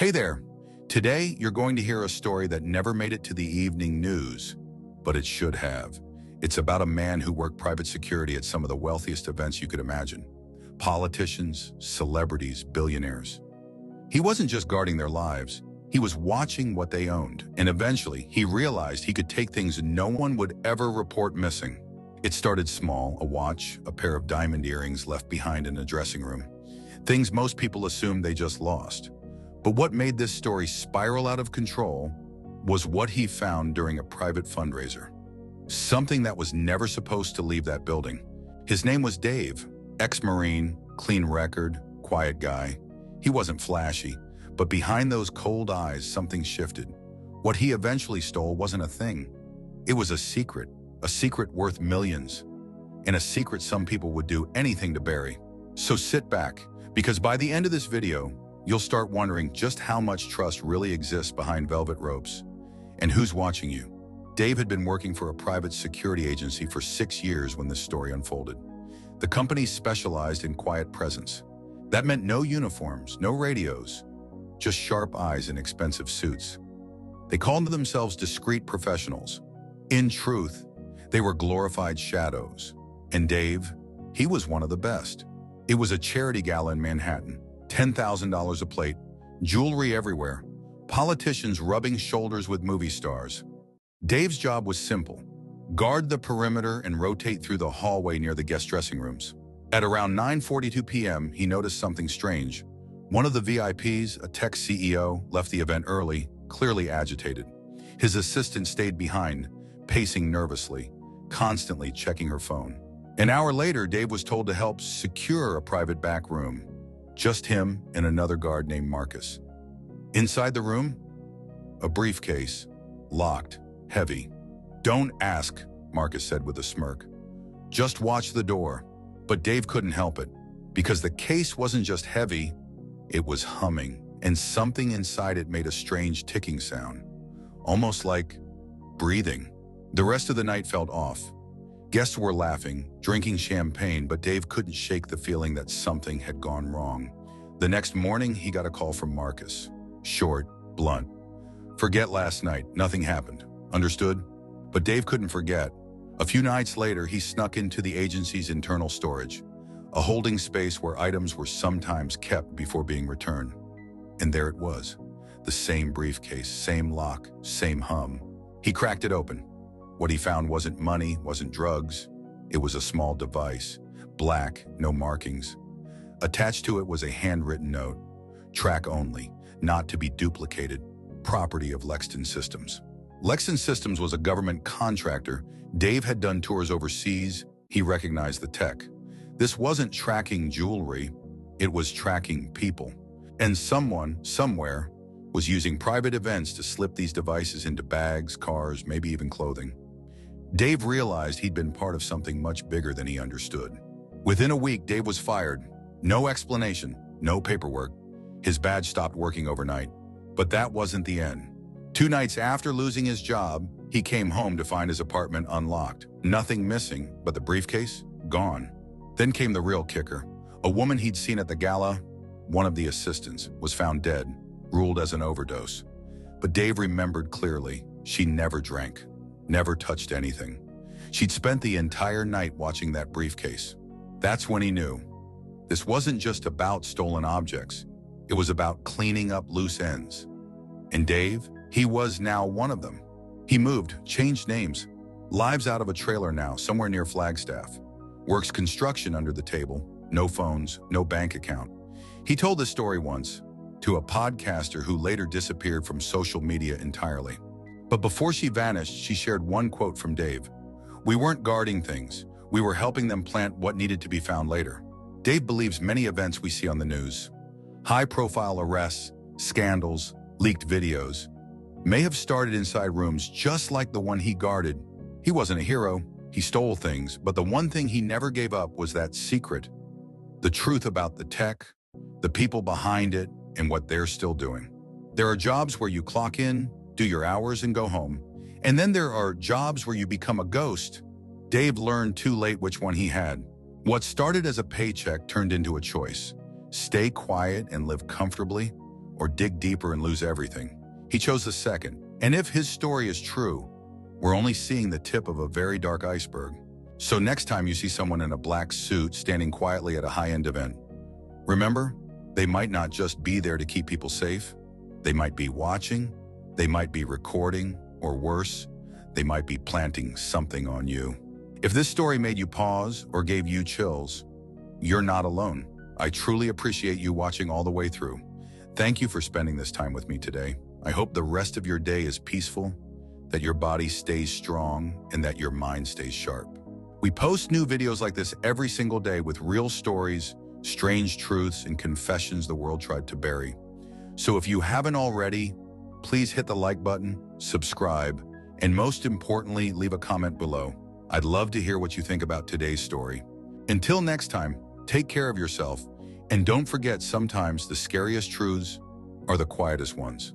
Hey there. Today, you're going to hear a story that never made it to the evening news, but it should have. It's about a man who worked private security at some of the wealthiest events you could imagine. Politicians, celebrities, billionaires. He wasn't just guarding their lives, he was watching what they owned. And eventually, he realized he could take things no one would ever report missing. It started small, a watch, a pair of diamond earrings left behind in a dressing room. Things most people assumed they just lost. But what made this story spiral out of control was what he found during a private fundraiser. Something that was never supposed to leave that building. His name was Dave, ex-Marine, clean record, quiet guy. He wasn't flashy, but behind those cold eyes, something shifted. What he eventually stole wasn't a thing. It was a secret worth millions, and a secret some people would do anything to bury. So sit back, because by the end of this video, you'll start wondering just how much trust really exists behind velvet ropes and who's watching you. Dave had been working for a private security agency for 6 years when this story unfolded. The company specialized in quiet presence. That meant no uniforms, no radios, just sharp eyes in expensive suits. They called themselves discreet professionals. In truth, they were glorified shadows. And Dave, he was one of the best. It was a charity gala in Manhattan. $10,000 a plate, jewelry everywhere, politicians rubbing shoulders with movie stars. Dave's job was simple: guard the perimeter and rotate through the hallway near the guest dressing rooms. At around 9:42 p.m., he noticed something strange. One of the VIPs, a tech CEO, left the event early, clearly agitated. His assistant stayed behind, pacing nervously, constantly checking her phone. An hour later, Dave was told to help secure a private back room. Just him and another guard named Marcus. Inside the room, a briefcase, locked, heavy. "Don't ask," Marcus said with a smirk. "Just watch the door." But Dave couldn't help it, because the case wasn't just heavy, it was humming, and something inside it made a strange ticking sound, almost like breathing. The rest of the night felt off. Guests were laughing, drinking champagne, but Dave couldn't shake the feeling that something had gone wrong. The next morning, he got a call from Marcus. Short, blunt. "Forget last night, nothing happened. Understood?" But Dave couldn't forget. A few nights later, he snuck into the agency's internal storage, a holding space where items were sometimes kept before being returned. And there it was, the same briefcase, same lock, same hum. He cracked it open. What he found wasn't money, wasn't drugs. It was a small device, black, no markings. Attached to it was a handwritten note. Track only, not to be duplicated, property of Lexton Systems. Lexton Systems was a government contractor. Dave had done tours overseas. He recognized the tech. This wasn't tracking jewelry, it was tracking people. And someone, somewhere, was using private events to slip these devices into bags, cars, maybe even clothing. Dave realized he'd been part of something much bigger than he understood. Within a week, Dave was fired. No explanation, no paperwork. His badge stopped working overnight. But that wasn't the end. 2 nights after losing his job, he came home to find his apartment unlocked. Nothing missing, but the briefcase, gone. Then came the real kicker. A woman he'd seen at the gala, one of the assistants, was found dead, ruled as an overdose. But Dave remembered clearly, she never drank. Never touched anything. She'd spent the entire night watching that briefcase. That's when he knew. This wasn't just about stolen objects. It was about cleaning up loose ends. And Dave, he was now one of them. He moved, changed names, lives out of a trailer now, somewhere near Flagstaff. Works construction under the table, no phones, no bank account. He told this story once to a podcaster who later disappeared from social media entirely. But before she vanished, she shared one quote from Dave. "We weren't guarding things. We were helping them plant what needed to be found later." Dave believes many events we see on the news, high-profile arrests, scandals, leaked videos, may have started inside rooms just like the one he guarded. He wasn't a hero. He stole things, but the one thing he never gave up was that secret. The truth about the tech, the people behind it, and what they're still doing. There are jobs where you clock in, do your hours, and go home. And then there are jobs where you become a ghost. Dave learned too late which one he had. What started as a paycheck turned into a choice. Stay quiet and live comfortably, or dig deeper and lose everything. He chose the second. And if his story is true, we're only seeing the tip of a very dark iceberg. So next time you see someone in a black suit standing quietly at a high-end event, remember, they might not just be there to keep people safe. They might be watching, they might be recording, or worse, they might be planting something on you. If this story made you pause or gave you chills, you're not alone. I truly appreciate you watching all the way through. Thank you for spending this time with me today. I hope the rest of your day is peaceful, that your body stays strong, and that your mind stays sharp. We post new videos like this every single day with real stories, strange truths, and confessions the world tried to bury. So if you haven't already, please hit the like button, subscribe, and most importantly, leave a comment below. I'd love to hear what you think about today's story. Until next time, take care of yourself, and don't forget, sometimes the scariest truths are the quietest ones.